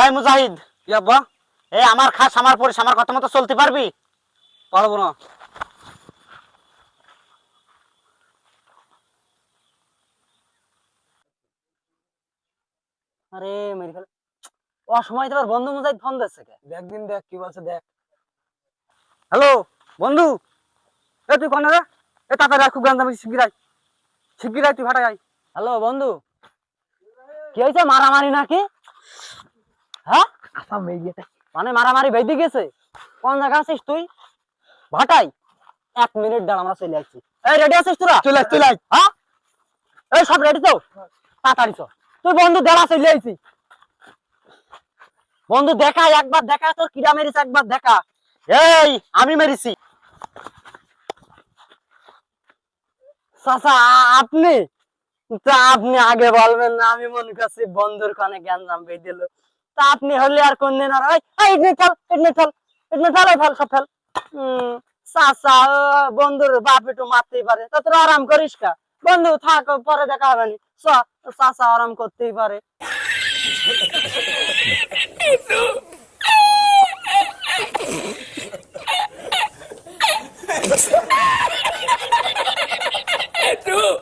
এই মুজাহিদ, কি আব্বা? এই আমার খাস আমার পরিস আমার কথা মতো চলতে পারবি? পারবো না। আরে মেরে ফেল। ও সময় তোমার বন্ধু মুজাহিদ ফোন দিচ্ছে কে? দেখ দিন দেখ কি বলছে দেখ। হ্যালো বন্ধু, এ তুই কোন রে? এ তাড়াতাড়ি আয়, খুব গান দামি শিগগির আয় তুই ভাটায় আয়। হ্যালো বন্ধু, কি হয়েছে? মারামারি নাকি? হ্যাঁ আসাম মেয়ে মানে মারামারি বেঁধে গেছে? কোন জায়গা আছিস তুই? ভাটাই? 1 মিনিট দাঁড়া, আমরা চলে আসছি। এই রেডি আছিস তোরা? চলে আয়। হ্যাঁ এই সব রেডি তো? তাড়াতাড়ি চল। তুই বন্ধু দেড়া চলে আইছি। বন্ধু দেখা, একবার দেখা, তোর কিরা মেরেছে একবার দেখা। এই আমি মেরেছি। চাচা আপনি? তা আপনি আগে বলবেন না? আমি মনে করছি বন্ধুর কানে গ্যাঞ্জাম বেঁধে দিল। তা আপনি হলে আর কোন দিন আর ফেল সব ফেল। চাচা, বন্ধুর বাপ একটু মারতেই পারে, তা তোরা আরাম করিস কা? বন্ধু থাক, পরে দেখা হবে নি। চাচা আরাম করতেই পারে। True.